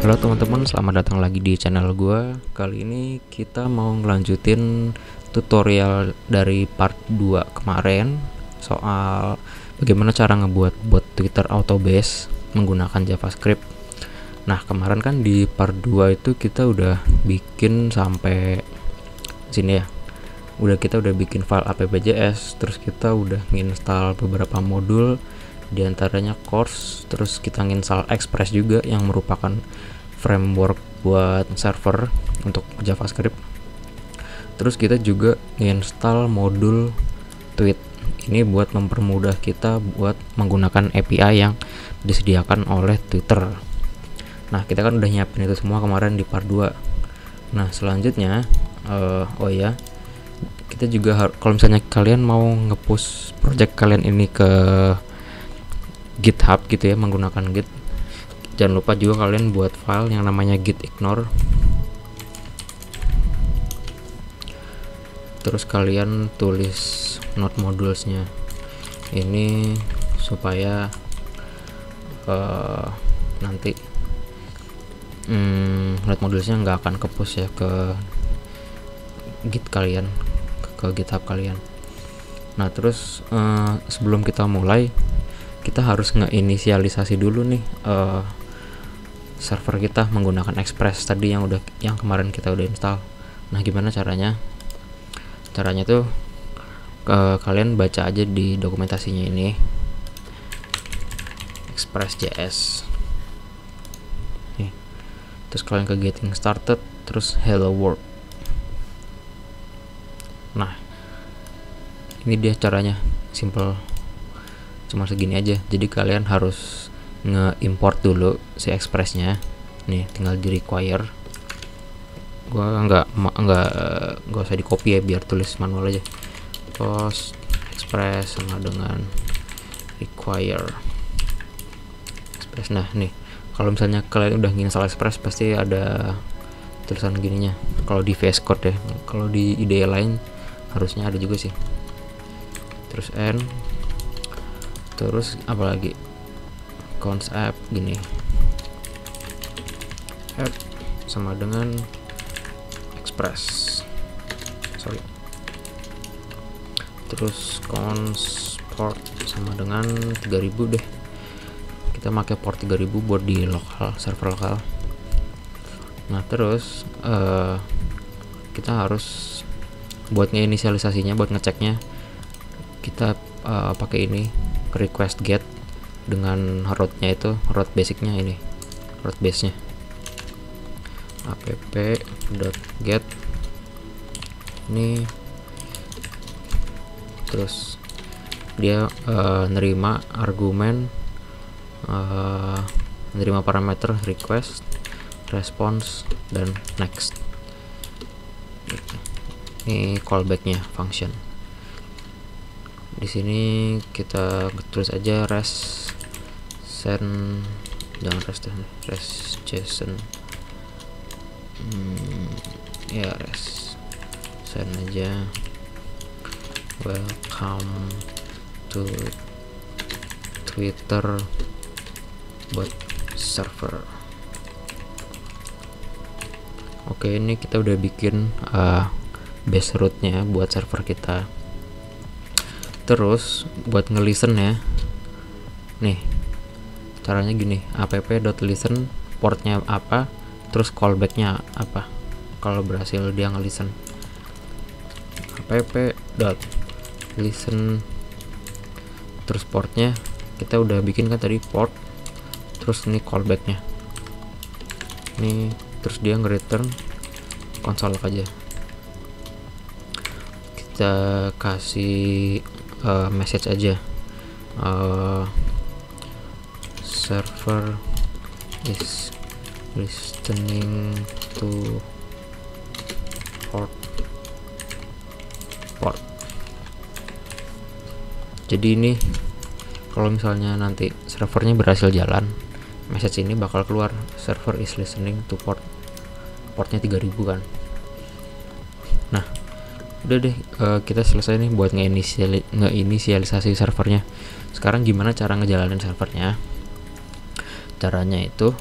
Halo teman-teman, selamat datang lagi di channel gue. Kali ini kita mau ngelanjutin tutorial dari part 2 kemarin soal bagaimana cara ngebuat bot Twitter Autobase menggunakan JavaScript. Nah, kemarin kan di part 2 itu kita udah bikin sampai sini ya. Kita udah bikin file app.js, terus kita udah nginstal beberapa modul, diantaranya course, terus kita nginstal Express juga yang merupakan framework buat server untuk JavaScript. Terus kita juga nginstal modul tweet. Ini buat mempermudah kita buat menggunakan API yang disediakan oleh Twitter. Nah, kita kan udah nyiapin itu semua kemarin di part 2. Nah, selanjutnya kita juga kalau misalnya kalian mau nge-push project kalian ini ke GitHub gitu ya, menggunakan Git, jangan lupa juga kalian buat file yang namanya git ignore. Terus kalian tulis node modulesnya ini supaya nanti node modulesnya nggak akan ke-push ya ke Git kalian, ke GitHub kalian. Nah, terus sebelum kita mulai, kita harus ngeinisialisasi dulu nih server kita menggunakan Express tadi yang kemarin kita udah install. Nah, gimana caranya? Caranya tuh kalian baca aja di dokumentasinya ini, Express.js. Nih. Terus kalian ke getting started, terus hello world. Nah, ini dia caranya, simple, cuma segini aja. Jadi kalian harus nge-import dulu si Expressnya. Nih, tinggal di require. Gua nggak usah di copy ya, biar tulis manual aja. Post Express sama dengan require Express. Nah, nih, kalau misalnya kalian udah install Express pasti ada tulisan gininya. Kalau di VS Code ya, kalau di IDE lain harusnya ada juga sih. Terus n, terus apalagi cons app gini, app sama dengan Express, terus cons port sama dengan 3000 deh. Kita pakai port 3000 buat di lokal, server lokal. Nah, terus kita harus buat inisialisasinya, buat ngeceknya, kita pakai ini request get dengan rootnya, itu root basicnya, ini root base nya app.get ini. Terus dia nerima argumen, nerima parameter request, response, dan next. Ini callbacknya function. Di sini kita tulis aja res send, jangan res JSON, ya res send aja, welcome to Twitter bot server. Oke, ini kita udah bikin base rootnya buat server kita. Terus buat ngelisten ya, nih caranya gini, app.listen portnya apa, terus callbacknya apa kalau berhasil dia ngelisten. app.listen terus portnya kita udah bikin kan tadi, port, terus ini callbacknya nih, terus dia nge-return console aja. Kita kasih message aja, server is listening to port. Jadi ini kalau misalnya nanti servernya berhasil jalan, message ini bakal keluar, server is listening to portnya 3000 kan. Nah, udah deh, kita selesai nih buat ngeinisialisasi servernya. Sekarang gimana cara ngejalanin servernya? Caranya itu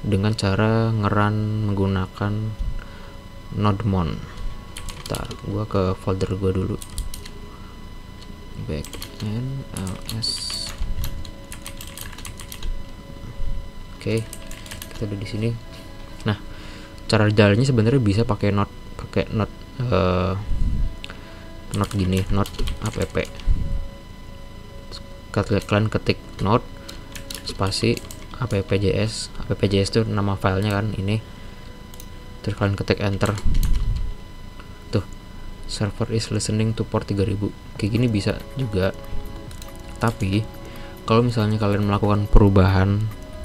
dengan cara ngerun menggunakan nodemon. Ntar gua ke folder gua dulu, backend ls. Oke, kita udah di sini. Nah, cara jalannya sebenarnya bisa pakai not gini, not app. Kalian ketik not spasi appjs itu nama filenya kan ini, terus kalian ketik enter. Tuh, server is listening to port 3000. Kayak gini bisa juga. Tapi kalau misalnya kalian melakukan perubahan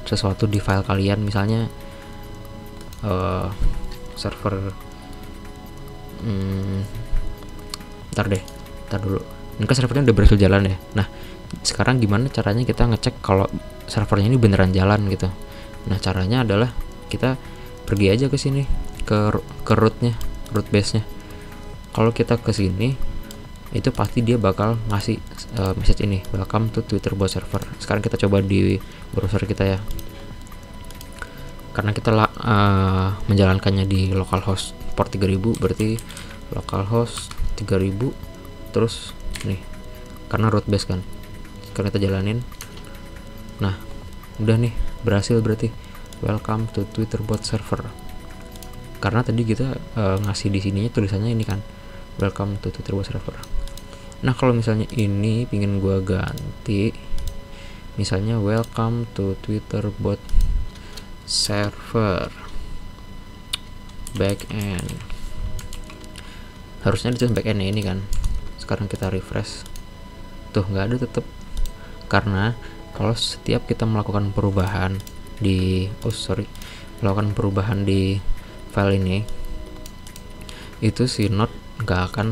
sesuatu di file kalian, misalnya server ntar dulu, ini kan servernya udah berhasil jalan ya. Nah, sekarang gimana caranya kita ngecek kalau servernya ini beneran jalan gitu? Nah, caranya adalah kita pergi aja ke sini, ke root base nya. Kalau kita ke sini, itu pasti dia bakal ngasih message ini, welcome to Twitter bot server. Sekarang kita coba di browser kita ya, karena kita menjalankannya di localhost port 3000, berarti localhost 3000 terus nih, karena root base kan. Sekarang kita jalanin. Nah, udah nih, berhasil berarti welcome to Twitter bot server. Karena tadi kita ngasih di sininya tulisannya ini kan, welcome to Twitter bot server. Nah, kalau misalnya ini pingin gua ganti, misalnya welcome to Twitter bot server backend, harusnya ditulis backend ini kan. Sekarang kita refresh, tuh nggak ada tetap, karena kalau setiap kita melakukan perubahan di melakukan perubahan di file ini, itu si node nggak akan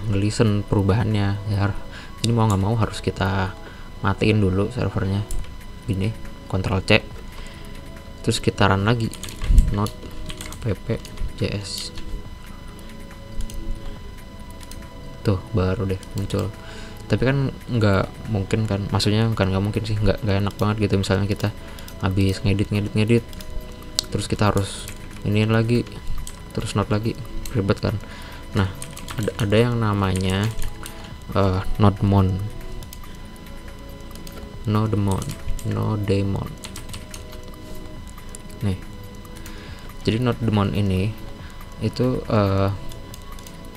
ngelisten perubahannya ya. Ini mau nggak mau harus kita matiin dulu servernya, gini, Ctrl C, terus kita run lagi node appjs. Tuh baru deh muncul. Tapi kan nggak mungkin kan, maksudnya kan nggak mungkin sih, nggak enak banget gitu misalnya kita habis ngedit terus kita harus iniin lagi, terus not lagi, ribet kan. Nah, ada yang namanya nodemon. Nih, jadi nodemon ini itu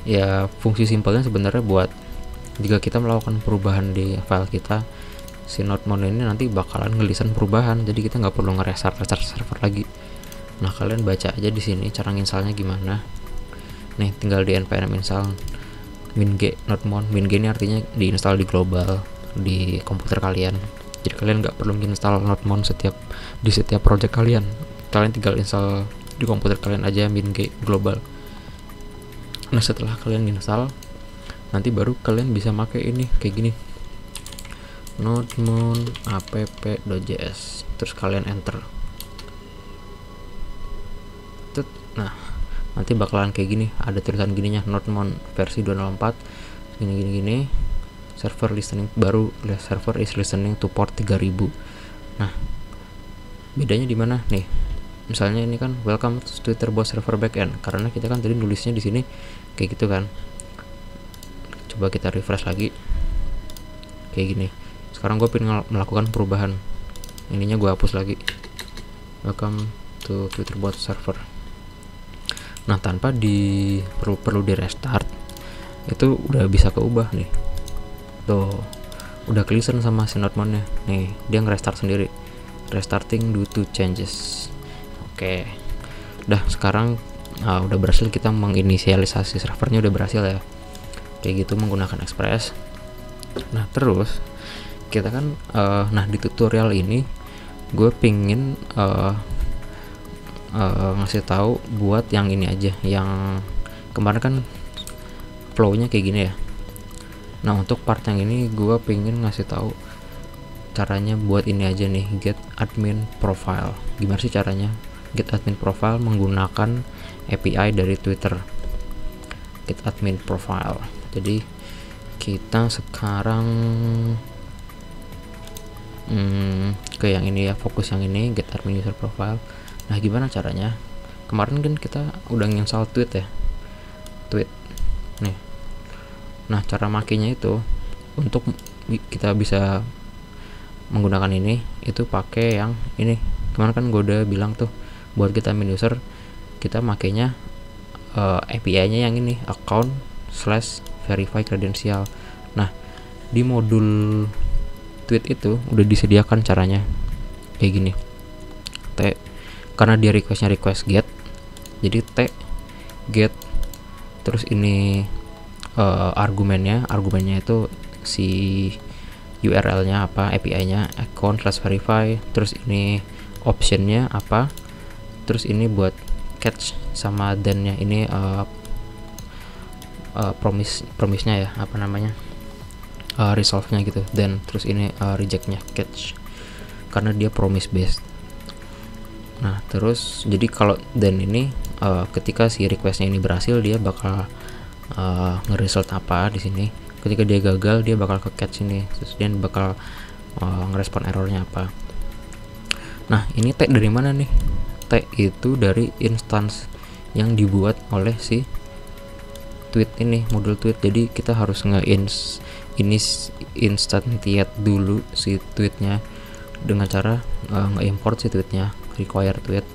ya fungsi simpelnya sebenarnya buat jika kita melakukan perubahan di file kita, si nodemon ini nanti bakalan ngelisten perubahan, jadi kita nggak perlu nge-restart server lagi. Nah, kalian baca aja di sini cara installnya gimana. Nih, tinggal di npm install min-g nodemon. Min-g ini artinya diinstal di global di komputer kalian. Jadi kalian nggak perlu install nodemon di setiap project kalian. Kalian tinggal install di komputer kalian aja min-g global. Nah, setelah kalian install, nanti baru kalian bisa pakai ini kayak gini, nodemon app.js, terus kalian enter. Nah, nanti bakalan kayak gini, ada tulisan gininya, nodemon versi 204 gini, server is listening to port 3000. Nah, bedanya di mana nih? Misalnya ini kan welcome to Twitter bot server backend, karena kita kan tadi nulisnya di sini kayak gitu kan. Coba kita refresh lagi kayak gini. Sekarang gue pengen melakukan perubahan, ininya gue hapus lagi, welcome to Twitter bot server. Nah, tanpa perlu di restart, itu udah bisa keubah nih. Tuh, udah kelisen sama si nodemon-nya. Nih, dia nge-restart sendiri. Restarting due to changes. Oke. Udah, sekarang udah berhasil kita menginisialisasi servernya, udah berhasil ya. Kayak gitu menggunakan Express. Nah, terus kita kan nah di tutorial ini gue pingin ngasih tahu buat yang ini aja, yang kemarin kan flow-nya kayak gini ya. Nah, untuk part yang ini gue pengen ngasih tahu caranya buat ini aja nih, get admin profile. Gimana sih caranya get admin profile menggunakan API dari Twitter, get admin profile. Jadi kita sekarang ke yang ini ya, fokus yang ini, get admin user profile. Nah gimana caranya? Kemarin kan kita udah install tweet ya, tweet nih. Nah cara makainya itu untuk kita bisa menggunakan ini itu pakai yang ini. Kemarin kan gue udah bilang tuh buat kita admin user kita makainya API-nya yang ini, account/verify credential. Nah di modul tweet itu udah disediakan caranya kayak gini. Karena dia requestnya request get, jadi get, terus ini argumennya itu si URL-nya apa, API-nya account/verify, terus ini optionnya apa, terus ini buat catch sama then-nya ini promise-nya ya, apa namanya, resolve-nya gitu, then terus ini reject-nya catch karena dia promise based. Nah terus jadi kalau then ini ketika si requestnya ini berhasil dia bakal ngeresult apa di sini, ketika dia gagal dia bakal ke catch ini, terus dia bakal ngerespon errornya apa. Nah ini tag dari mana nih? Tag itu dari instance yang dibuat oleh si tweet ini, modul tweet. Jadi kita harus instantiate dulu si tweetnya dengan cara nge-import si tweetnya, require tweet.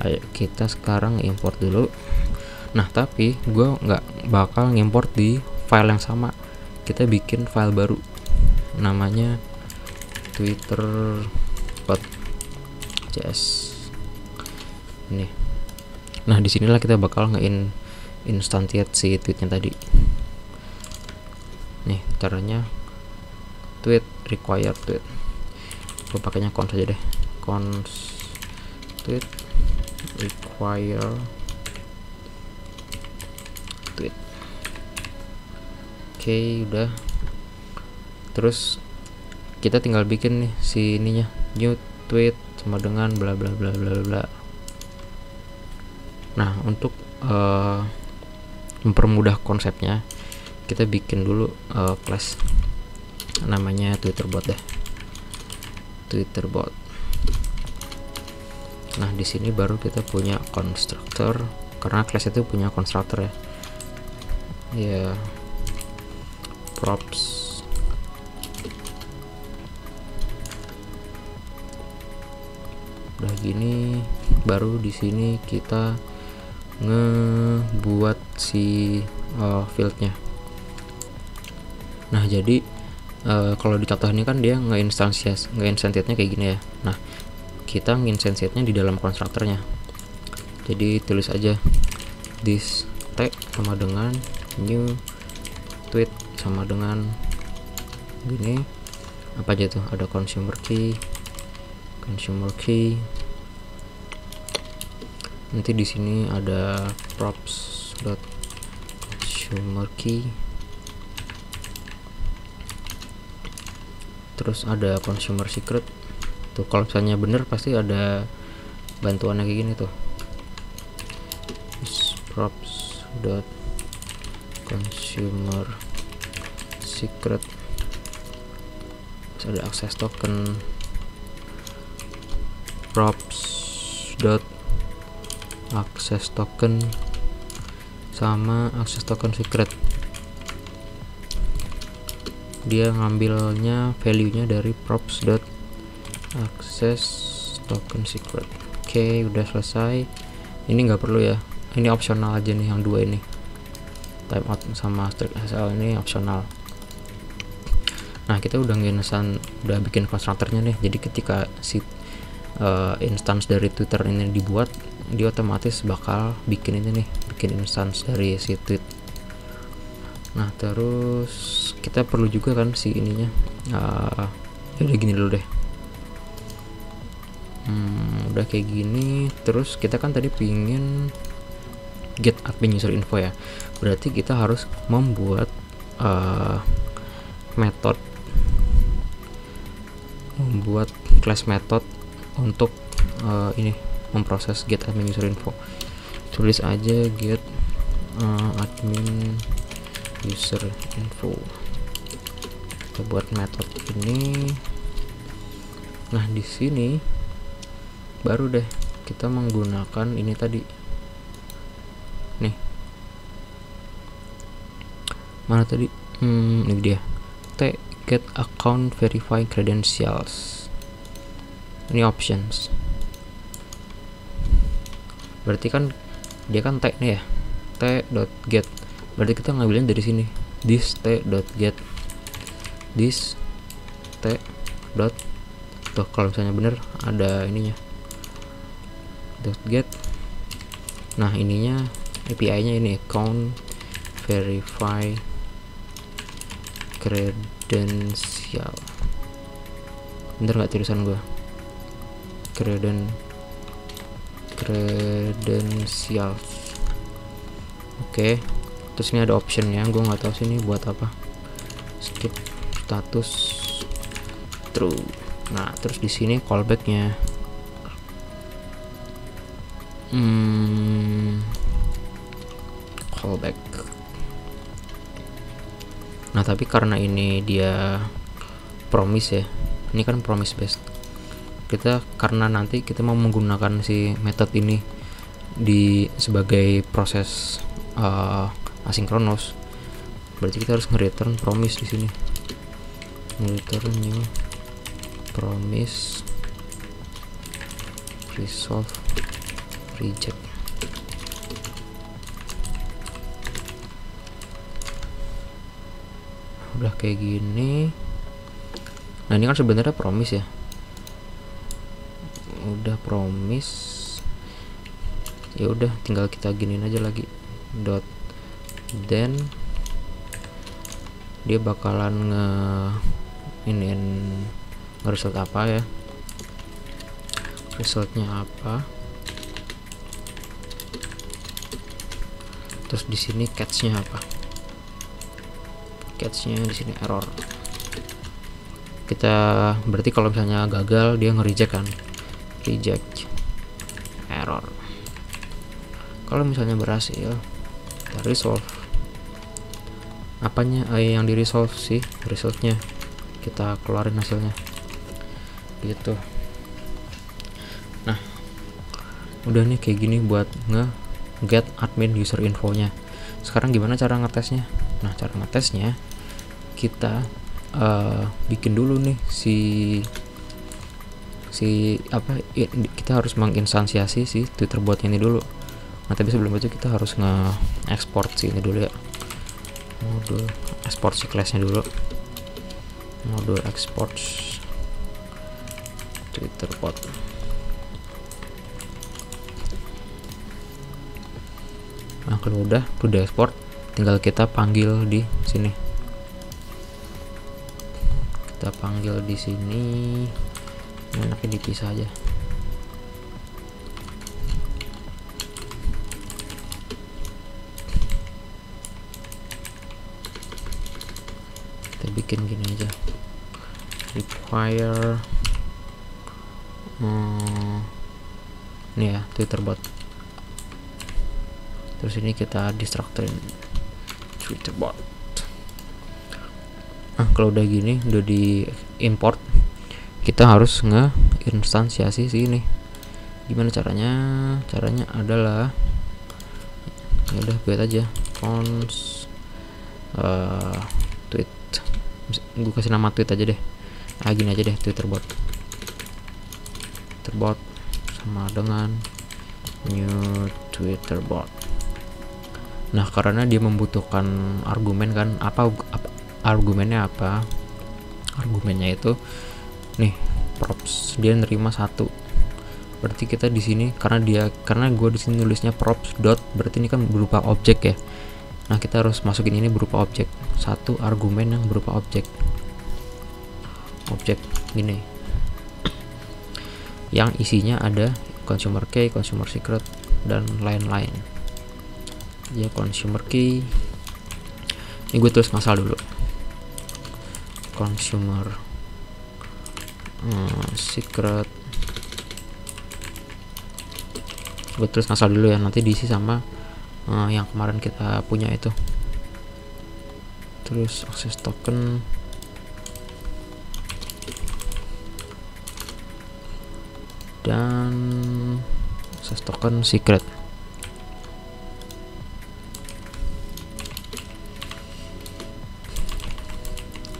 Ayo kita sekarang import dulu. Nah tapi gue nggak bakal ngimport di file yang sama, kita bikin file baru namanya twitter.js ini. Nah disinilah kita bakal instantiate si tweetnya tadi. Nih caranya tweet require tweet, gue pakainya const aja deh, const tweet require tweet. Oke, udah. Terus kita tinggal bikin nih si ininya, new tweet sama dengan bla bla bla bla bla. Nah untuk mempermudah konsepnya kita bikin dulu class namanya twitterbot deh, twitterbot. Nah di sini baru kita punya constructor, karena class itu punya constructor ya. Ya props udah gini, baru di sini kita ngebuat si fieldnya. Nah jadi kalau di contoh ini kan dia nge-instantiate-nya kayak gini ya. Nah kita nge-instantiate-nya di dalam konstruktornya. Jadi tulis aja this tag sama dengan new tweet sama dengan gini, apa aja tuh, ada consumer key, nanti di sini ada props.consumer key, terus ada consumer secret tuh. Kalau misalnya bener pasti ada bantuannya kayak gini tuh, props.consumer secret, terus ada access token, props.access token sama access token secret. Dia ngambilnya value-nya dari props.access token secret. Oke, udah selesai. Ini nggak perlu ya, ini opsional aja nih yang dua ini, timeout sama strict SL ini opsional. Nah kita udah bikin konstruktornya nih, jadi ketika si instance dari Twitter ini dibuat, dia otomatis bakal bikin ini nih, bikin instance dari si tweet. Nah terus kita perlu juga kan si ininya, ya udah gini dulu deh. Udah kayak gini. Terus kita kan tadi pingin get admin user info ya, berarti kita harus membuat class method untuk ini memproses get admin user info. Tulis aja get admin user info. Kita buat method ini Nah di sini baru deh kita menggunakan ini tadi nih, mana tadi, ini dia T get account verify credentials, ini options. Berarti kan dia kan T nih ya, t.get, berarti kita ngambilin dari sini, this t.get, this t. Tuh kalau misalnya bener ada ininya .get. Nah ininya API nya ini account verify credential, bener nggak tulisan gua, credentials. Oke. Terus ini ada optionnya, gue nggak tahu sih ini buat apa. Skip status true. Nah terus di sini callbacknya, callback. Nah tapi karena ini dia promise ya, ini kan promise based, kita karena nanti kita mau menggunakan si method ini di sebagai proses asinkronos, berarti kita harus nge-return promise di sini, nge-return new promise resolve reject. Udah kayak gini. Nah ini kan sebenarnya promise ya, udah promise, ya udah tinggal kita giniin aja lagi dot, then dia bakalan result apa ya, resultnya apa. Terus di sini catch-nya apa, catch-nya di sini error. Kita berarti kalau misalnya gagal dia nge-reject kan, reject error. Kalau misalnya berhasil kita resolve, apanya yang di resolve sih, resultnya kita keluarin hasilnya gitu. Nah udah nih kayak gini buat get admin user infonya. Sekarang gimana cara ngetesnya? Nah cara ngetesnya kita bikin dulu nih kita harus menginstansiasi si Twitter bot ini dulu. Nah tapi sebelum itu kita harus nge-export si ini dulu ya, modul export si class-nya dulu, modul export Twitter bot. Nah kalau udah export, tinggal kita panggil di sini, kita panggil di sini, enaknya dipisah aja. Kita bikin gini aja, require ini ya Twitter bot. Terus ini kita destructorin Twitter bot. Nah kalau udah gini, udah di import, kita harus nge-instansiasi sini. Gimana caranya? Caranya adalah ya udah buat aja cons tweet, gue kasih nama tweet aja deh. Gini aja deh, Twitter bot sama dengan new Twitter bot. Nah karena dia membutuhkan argumen kan, argumennya apa? Argumennya itu nih props, dia nerima 1. Berarti kita di sini karena gue di sini nulisnya props dot, berarti ini kan berupa objek ya. Nah kita harus masukin ini berupa objek, 1 argumen yang berupa objek gini, yang isinya ada consumer key, consumer secret, dan lain-lain. Ya consumer key ini gue tulis ngasal dulu, consumer secret gue tulis ngasal dulu ya, nanti diisi sama yang kemarin kita punya itu. Terus access token dan access token secret.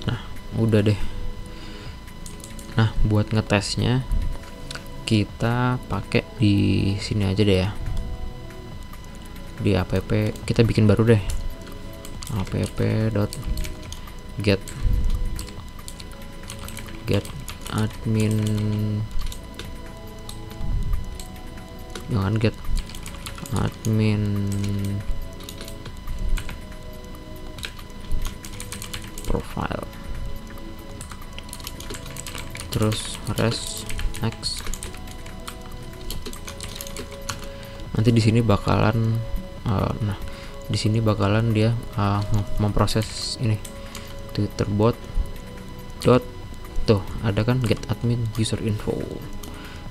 Nah, udah deh. Nah, buat ngetesnya kita pakai di sini aja deh ya. Di app kita bikin baru deh. app.get admin, jangan get admin profile, terus res next. Nanti di sini bakalan di sini bakalan dia memproses ini Twitter bot dot, tuh ada kan get admin user info,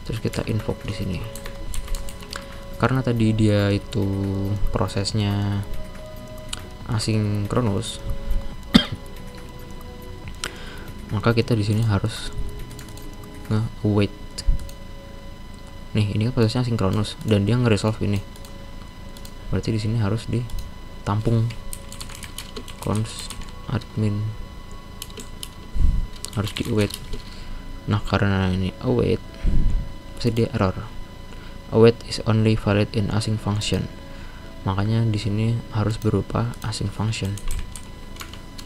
terus kita invoke di sini. Karena tadi dia itu prosesnya asinkronus, maka kita di sini harus nge-wait. Nih, ini kan prosesnya asinkronus dan dia nge-resolve ini. Berarti di sini harus ditampung const admin, harus di-await. Nah, karena ini await, pasti dia error. Await is only valid in async function. Makanya di sini harus berupa async function.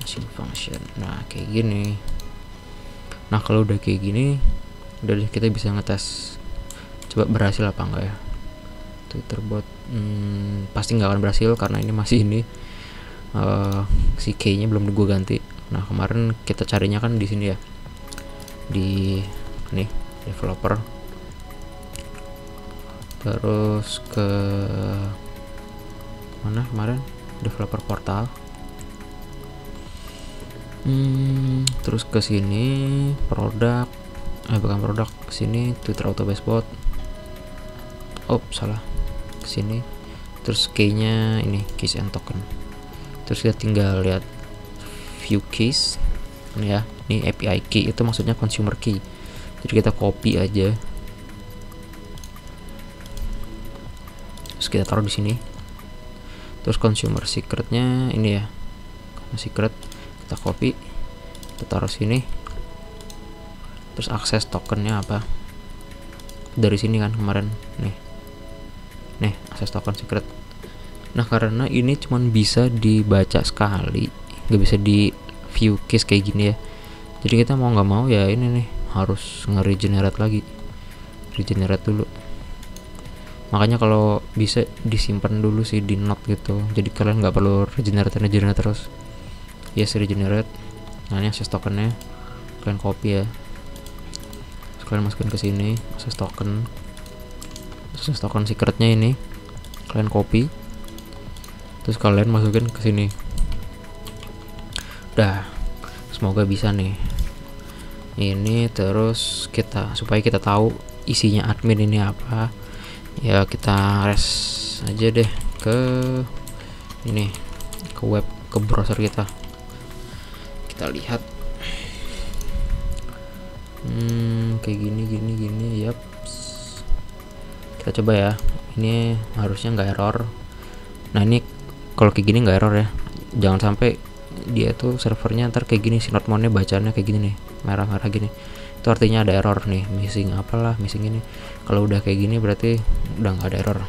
Async function. Nah, kayak gini. Nah, kalau udah kayak gini, udah deh, kita bisa ngetes coba berhasil apa enggak ya. Twitter bot pasti nggak akan berhasil karena ini masih ini si key-nya belum gue ganti. Nah, kemarin kita carinya kan di sini ya, di nih developer, terus ke mana kemarin, developer portal, terus ke sini produk, bukan produk, sini Twitter auto base bot, salah, ke sini, terus key-nya ini keys and token. Terus kita tinggal lihat view keys ini ya, ini API key itu maksudnya consumer key, jadi kita copy aja, terus kita taruh di sini. Terus consumer secretnya ini ya, secret kita copy, kita taruh sini. Terus akses tokennya apa, dari sini kan kemarin, nih akses token secret. Nah, karena ini cuman bisa dibaca sekali, nggak bisa di view case kayak gini ya, jadi kita mau nggak mau ya ini nih harus nge-regenerate lagi, regenerate dulu. Makanya kalau bisa disimpan dulu sih di note gitu, jadi kalian nggak perlu regenerate terus. Yes, regenerate. Nah, ini akses tokennya kalian copy ya, terus kalian masukin ke sini akses token secretnya ini kalian copy, terus kalian masukin ke sini. Udah, semoga bisa nih ini. Terus kita, supaya kita tahu isinya admin ini apa ya, kita res aja deh ke ini, ke web, ke browser kita lihat kayak gini. Yap, kita coba ya, ini harusnya nggak error. Nah, ini kalau kayak gini nggak error ya, jangan sampai dia tuh servernya ntar kayak gini, synod mode-nya bacanya kayak gini nih, merah-merah gini, itu artinya ada error nih, missing apalah, missing ini. Kalau udah kayak gini berarti udah nggak ada error.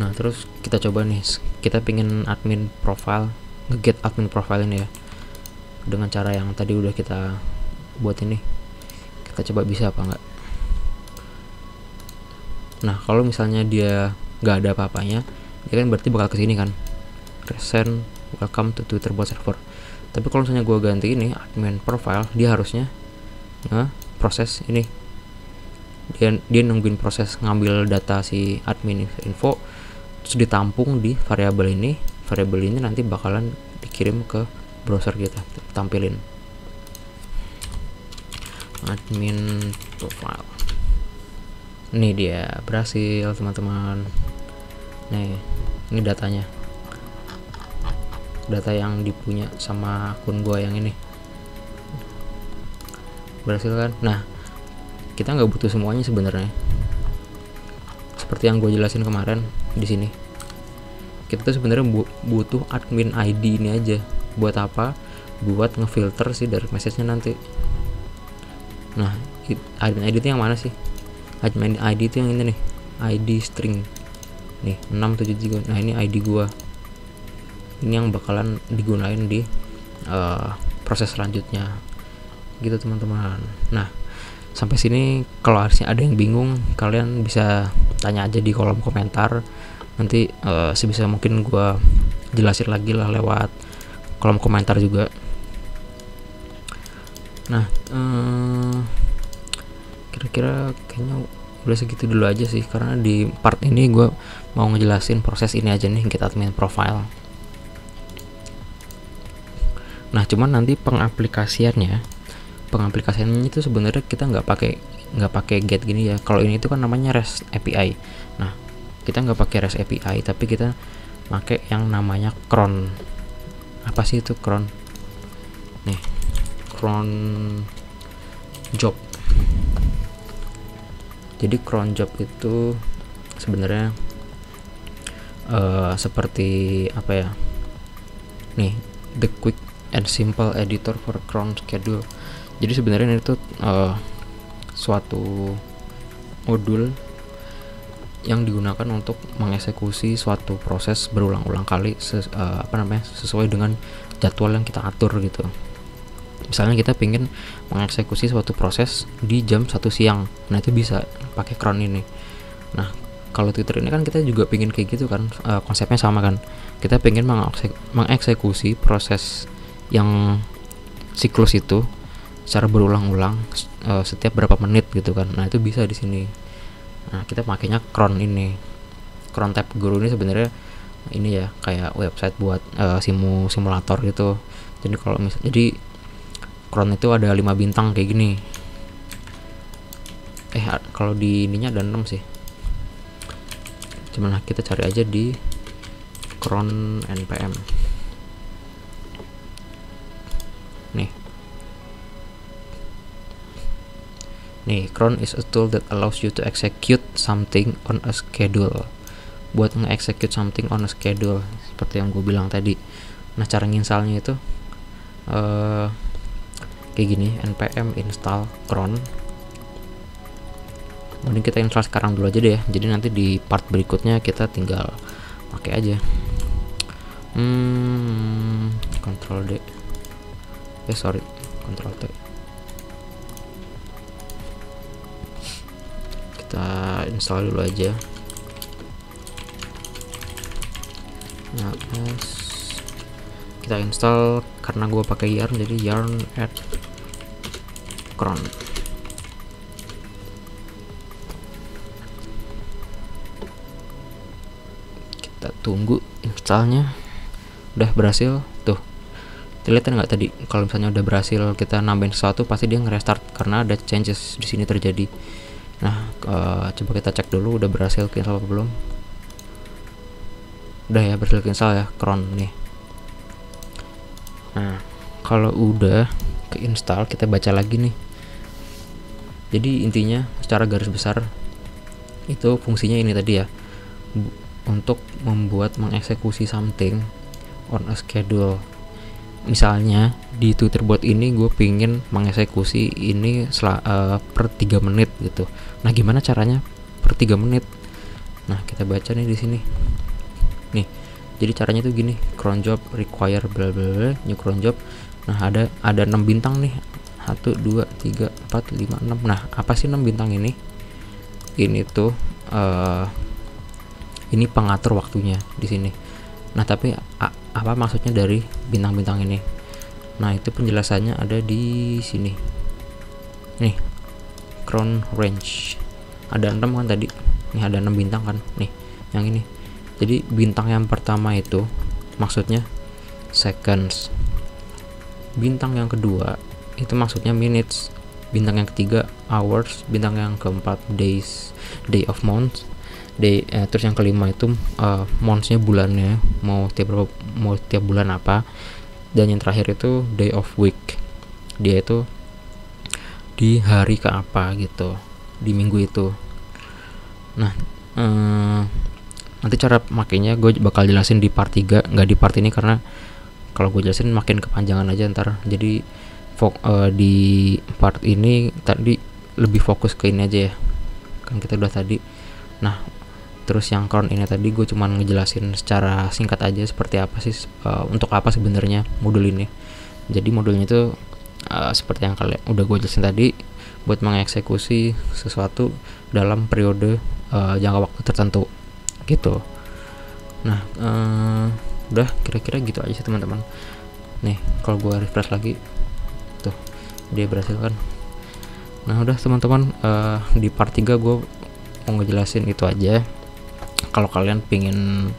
Nah, terus kita coba nih, kita pingin admin profile, nge-get admin profile ini ya, dengan cara yang tadi udah kita buat ini. Kita coba bisa apa enggak. Nah, kalau misalnya dia nggak ada apa-apanya, dia kan berarti bakal kesini kan, resend welcome to Twitter bot server. Tapi kalau misalnya gue ganti ini admin profile, dia harusnya proses ini, dia nungguin proses ngambil data si admin info, terus ditampung di variabel ini. Variabel ini nanti bakalan dikirim ke browser kita, tampilin admin profile. Ini dia berhasil teman-teman. Nih, ini datanya, data yang dipunya sama akun gua yang ini berhasil kan. Nah, kita nggak butuh semuanya sebenarnya. Seperti yang gue jelasin kemarin di sini, kita tuh sebenarnya butuh admin ID ini aja. Buat apa? Buat ngefilter sih dari message-nya nanti. Nah, admin ID itu yang mana sih? Admin ID itu yang ini nih, ID string nih 673. Nah, ini ID gua, ini yang bakalan digunain di proses selanjutnya gitu teman-teman. Nah, sampai sini kalau harusnya ada yang bingung, kalian bisa tanya aja di kolom komentar. Nanti sebisa mungkin gue jelasin lagi lah lewat kolom komentar juga. Nah, kira-kira kayaknya udah segitu dulu aja sih, karena di part ini gue mau ngejelasin proses ini aja nih, get admin profile. Nah, cuman nanti pengaplikasiannya itu sebenarnya kita nggak pakai get gini ya. Kalau ini itu kan namanya REST API. Nah, kita nggak pakai REST API, tapi kita pakai yang namanya cron. Apa sih itu cron? Nih, cron job. Jadi cron job itu sebenarnya seperti apa ya? Nih, the quick and simple editor for cron schedule. Jadi sebenarnya ini tuh suatu modul yang digunakan untuk mengeksekusi suatu proses berulang-ulang kali sesuai dengan jadwal yang kita atur gitu. Misalnya kita pengen mengeksekusi suatu proses di jam 1 siang, nah itu bisa pakai cron ini. Nah, kalau Twitter ini kan kita juga pengen kayak gitu kan, konsepnya sama kan. Kita pengen mengeksekusi proses yang siklus itu secara berulang-ulang setiap berapa menit gitu kan. Nah, itu bisa di sini. Nah, kita makainya cron ini. Cron Tab Guru ini sebenarnya ini ya kayak website buat simulator gitu. Jadi kalau jadi cron itu ada 5 bintang kayak gini. Kalau di ininya ada 6 sih. Cuman kita cari aja di cron npm. Nih, cron is a tool that allows you to execute something on a schedule. Buat nge-execute something on a schedule, seperti yang gue bilang tadi. Nah, cara nginstalnya itu kayak gini, npm install cron. Mending kita install sekarang dulu aja deh ya. Jadi nanti di part berikutnya kita tinggal pakai aja. Ctrl D. Ctrl T. Kita install dulu aja. Nah, kita install karena gue pakai yarn, jadi yarn add cron. Kita tunggu installnya. Udah berhasil tuh. Kelihatan nggak tadi kalau misalnya udah berhasil kita nambahin sesuatu, pasti dia nge-restart karena ada changes di sini terjadi. Nah, coba kita cek dulu udah berhasil keinstall apa belum. Udah ya, berhasil keinstall ya cron nih. Nah, kalau udah keinstall, kita baca lagi nih. Jadi intinya secara garis besar itu fungsinya ini tadi ya, untuk mengeksekusi something on a schedule. Misalnya di Twitterbot ini gue pingin mengeksekusi ini per 3 menit gitu. Nah, gimana caranya per 3 menit? Nah, kita baca nih di sini. Nih, jadi caranya tuh gini, cron job require bla bla bla, new cron job. Nah, ada 6 bintang nih. 1 2 3 4 5 6. Nah, apa sih 6 bintang ini? Ini tuh ini pengatur waktunya di sini. Nah, tapi apa maksudnya dari bintang-bintang ini? Nah, itu penjelasannya ada di sini. Nih, cron range. Ada 6 kan tadi. Nih ada 6 bintang kan. Nih, yang ini. Jadi bintang yang pertama itu maksudnya seconds. Bintang yang kedua itu maksudnya minutes. Bintang yang ketiga hours. Bintang yang keempat days, day of month. Terus yang kelima itu months-nya, bulannya, mau tiap bulan apa. Dan yang terakhir itu day of week, dia itu di hari ke apa gitu. di minggu itu. Nah, nanti cara makainya gue bakal jelasin di part 3, nggak di part ini karena kalau gue jelasin makin kepanjangan aja ntar. Jadi di part ini tadi lebih fokus ke ini aja ya, kan kita udah tadi. Nah, terus yang cron ini tadi gue cuman ngejelasin secara singkat aja seperti apa sih, untuk apa sebenarnya modul ini. Jadi modulnya itu seperti yang kalian udah gue jelasin tadi, buat mengeksekusi sesuatu dalam periode jangka waktu tertentu gitu. Nah, udah kira-kira gitu aja sih teman-teman. Nih kalau gue refresh lagi tuh, dia berhasil kan. Nah udah teman-teman, di part 3 gue mau ngejelasin itu aja. Kalau kalian pengen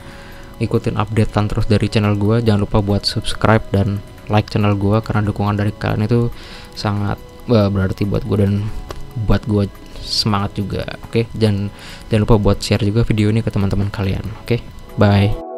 ikutin updatean terus dari channel gue, jangan lupa buat subscribe dan like channel gue, karena dukungan dari kalian itu sangat berarti buat gue dan buat gue semangat juga. Oke, jangan lupa buat share juga video ini ke teman-teman kalian. Oke, bye.